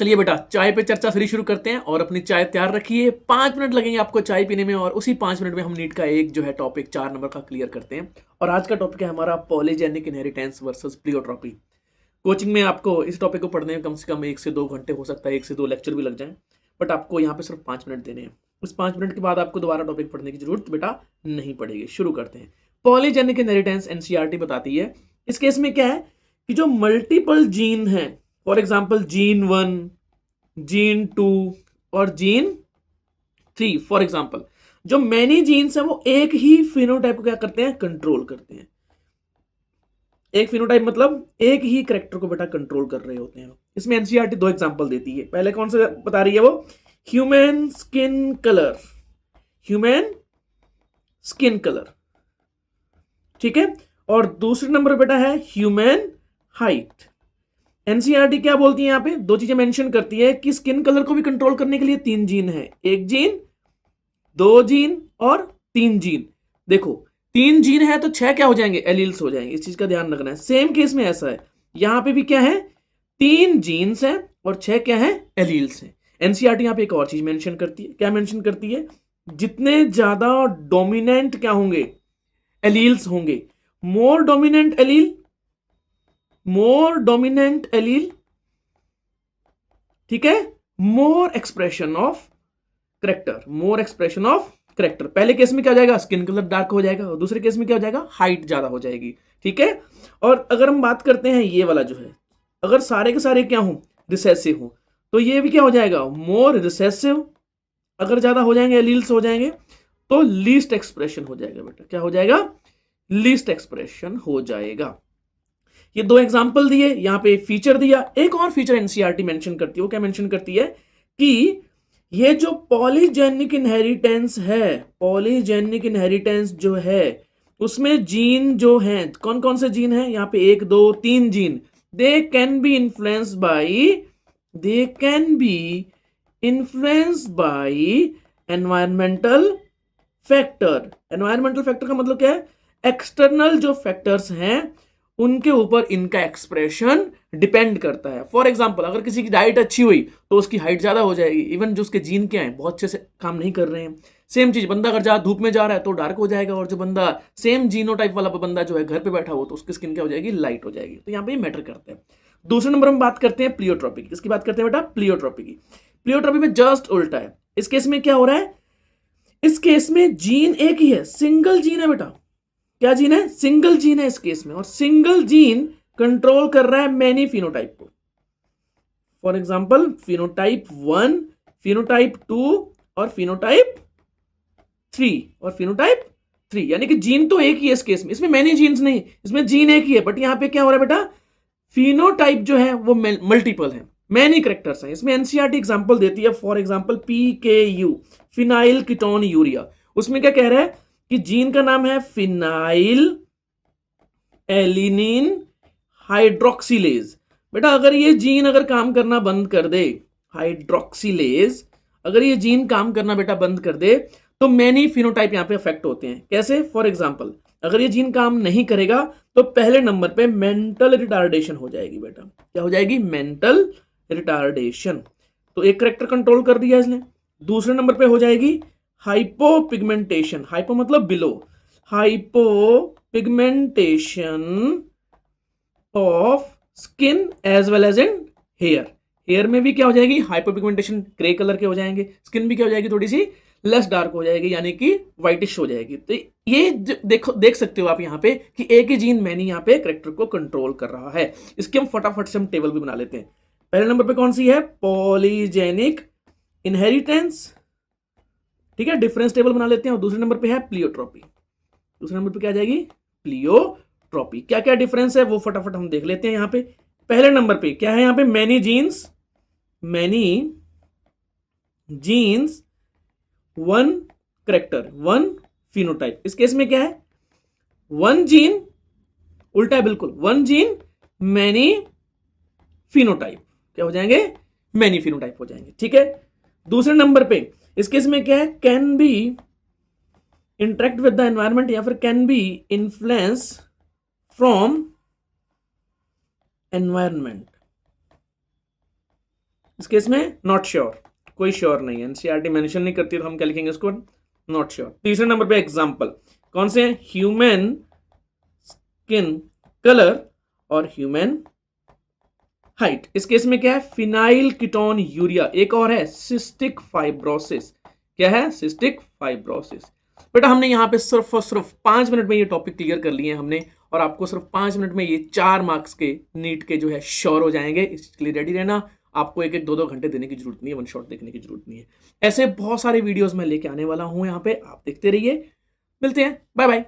चलिए बेटा, चाय पे चर्चा सीरीज शुरू करते हैं और अपनी चाय तैयार रखिए। 5 मिनट लगेंगे आपको चाय पीने में और उसी 5 मिनट में हम नीट का एक जो है टॉपिक 4 नंबर का क्लियर करते हैं। और आज का टॉपिक है हमारा polygenic inheritance versus pleiotropy. Coaching में आपको इस टॉपिक को पढ़ने में कम से कम 1 से 2 घंटे, हो सकता है 1 से 2 लेक्चर भी लग जाए, बट आपको यहाँ पे सिर्फ 5 मिनट देने हैं। उस 5 मिनट के बाद आपको दोबारा टॉपिक पढ़ने की जरूरत बेटा नहीं पड़ेगी। शुरू करते हैं। पॉलीजेनिक इनहेरिटेंस एनसीईआरटी बताती है इस केस में क्या है कि जो मल्टीपल जीन है, फॉर एग्जाम्पल जीन 1, जीन 2 और जीन 3, फॉर एग्जाम्पल जो मैनी जीन्स है वो एक ही फिनोटाइप को क्या करते हैं, कंट्रोल करते हैं। एक फिनोटाइप मतलब एक ही करेक्टर को बेटा कंट्रोल कर रहे होते हैं। इसमें एनसीईआरटी 2 एग्जांपल देती है। पहले कौन सा बता रही है वो, human skin colour, human skin colour, ठीक है। और दूसरे नंबर बेटा है ह्यूमन हाइट। एनसीईआरटी क्या बोलती है, यहां पे 2 चीजें मेंशन करती है कि स्किन कलर को भी कंट्रोल करने के लिए 3 जीन है, 1 जीन, 2 जीन और 3 जीन। देखो 3 जीन है तो 6 क्या हो जाएंगे, एलील्स हो जाएंगे। इस चीज का ध्यान रखना है। सेम केस में ऐसा है, यहां पे भी क्या है, 3 जीन्स है और 6 क्या है, एलील्स है। एनसीईआरटी यहां पे एक और चीज मेंशन करती है। क्या मेंशन करती है, जितने ज्यादा डोमिनेंट क्या होंगे, एलील्स होंगे, more dominant allele, more dominant allele, ठीक है, more expression of character, more expression of character. पहले केस में क्या हो जाएगा, स्किन कलर डार्क हो जाएगा, और दूसरे केस में क्या हो जाएगा, हाइट ज्यादा हो जाएगी, ठीक है। और अगर हम बात करते हैं ये वाला जो है, अगर सारे के सारे क्या हो, रिसेसिव हो, तो ये भी क्या हो जाएगा, मोर रिसेसिव। अगर ज्यादा हो जाएंगे, एलील्स हो जाएंगे, तो लीस्ट एक्सप्रेशन हो जाएगा बेटा। क्या हो जाएगा, लीस्ट एक्सप्रेशन हो जाएगा। ये 2 एग्जांपल दिए, यहां पे एक फीचर दिया। एक और फीचर एनसीईआरटी मेंशन करती है। वो क्या मेंशन करती है कि ये जो पॉलीजेनिक इनहेरिटेंस है, पॉलीजेनिक इनहेरिटेंस जो है, उसमें जीन जो हैं, कौन कौन से जीन हैं, यहां पे 1 2 3 gene, they can be influenced by, they can be influenced by environmental factor. Environmental factor का मतलब क्या है, एक्सटर्नल जो फैक्टर्स हैं उनके ऊपर इनका एक्सप्रेशन डिपेंड करता है। फॉर एग्जाम्पल अगर किसी की डाइट अच्छी हुई तो उसकी हाइट ज्यादा हो जाएगी, इवन जो उसके जीन क्या है बहुत अच्छे से काम नहीं कर रहे हैं। सेम चीज, बंदा अगर ज्यादा धूप में जा रहा है तो डार्क हो जाएगा, और जो बंदा सेम जीनोटाइप वाला बंदा जो है घर पे बैठा हो तो उसकी स्किन क्या हो जाएगी, लाइट हो जाएगी। तो यहाँ पे मैटर करते हैं। दूसरे नंबर में बात करते हैं प्लियोट्रॉपी की। किसकी बात करते हैं बेटा, प्लियोट्रॉपी की। प्लियोट्रॉपी में जस्ट उल्टा है। इस केस में क्या हो रहा है, इस केस में जीन एक ही है, सिंगल जीन है बेटा। क्या जीन है, सिंगल जीन है इस केस में, और सिंगल जीन कंट्रोल कर रहा है मैनी फिनोटाइप को। फॉर एग्जांपल फिनोटाइप 1, फिनोटाइप 2 और फिनोटाइप 3 और फिनोटाइप 3, यानी कि जीन तो एक ही है इस केस में। इसमें मैनी जीन्स नहीं, इसमें जीन एक ही है, बट यहां पे क्या हो रहा है बेटा, फिनोटाइप जो है वो मल्टीपल है, मैनी करेक्टर्स हैं। इसमें एनसीईआरटी एग्जांपल देती है, for example PKU, phenyl ketone urea. उसमें क्या कह रहा है कि जीन का नाम है फिनाइल एलिनिन हाइड्रोक्सिलेज। बेटा अगर ये जीन अगर काम करना बंद कर दे, हाइड्रोक्सिलेज, अगर ये जीन काम करना बेटा बंद कर दे, तो मैनी फिनोटाइप यहां पे अफेक्ट होते हैं। कैसे, फॉर एग्जांपल अगर ये जीन काम नहीं करेगा तो पहले नंबर पे मेंटल रिटार्डेशन हो जाएगी बेटा। क्या हो जाएगी, मेंटल रिटार्डेशन। तो एक करेक्टर कंट्रोल कर दिया इसने। दूसरे नंबर पे हो जाएगी हाइपोपिगमेंटेशन। हाइपो मतलब below, hypopigmentation of skin as well as in hair. Hair में भी क्या हो जाएगी, हाइपोपिगमेंटेशन, ग्रे कलर के हो जाएंगे। स्किन भी क्या हो जाएगी, थोड़ी सी लेस डार्क हो जाएगी, यानी कि व्हाइटिश हो जाएगी। तो ये देखो, देख सकते हो आप यहाँ पे कि एक ही जीन मैनी यहाँ पे करेक्टर को कंट्रोल कर रहा है। इसके हम फटाफट से हम टेबल भी बना लेते हैं। पहले नंबर पे कौन सी है, पॉलीजेनिक इनहेरिटेंस, ठीक है, डिफरेंस टेबल बना लेते हैं। और दूसरे नंबर पे है प्लियोट्रॉपी। दूसरे नंबर पे क्या आ जाएगी, प्लियोट्रॉपी। क्या क्या डिफरेंस है वो फटाफट हम देख लेते हैं। यहाँ पे पहले नंबर पे क्या है, यहाँ पे many genes, many genes, 1 character, 1 phenotype. इस केस में क्या है, 1 जीन, उल्टा है बिल्कुल, 1 जीन मैनी फिनोटाइप। क्या हो जाएंगे, मैनी फिनोटाइप हो जाएंगे, ठीक है। दूसरे नंबर पे इस केस में क्या है, can be interact with the environment, या फिर can be influence from environment. इस केस में नॉट श्योर, कोई श्योर नहीं है, एनसीईआरटी मेंशन नहीं करती तो हम क्या लिखेंगे इसको, नॉट श्योर। तीसरे नंबर पे एग्जांपल कौन से हैं, ह्यूमन स्किन कलर और ह्यूमन हाइट। इस केस में क्या है, फिनाइल कीटोन यूरिया। एक और है सिस्टिक फाइब्रोसिस। क्या है, सिस्टिक फाइब्रोसिस। बेटा हमने यहाँ पे सिर्फ और सिर्फ 5 मिनट में ये टॉपिक क्लियर कर लिए हैं हमने, और आपको सिर्फ 5 मिनट में ये 4 मार्क्स के नीट के जो है श्योर हो जाएंगे। इसके लिए रेडी रहना, आपको एक एक 2-2 घंटे देने की जरूरत नहीं है, वन शॉट देखने की जरूरत नहीं है। ऐसे बहुत सारे वीडियोस मैं लेके आने वाला हूं यहाँ पे, आप देखते रहिए। मिलते हैं, बाय बाय।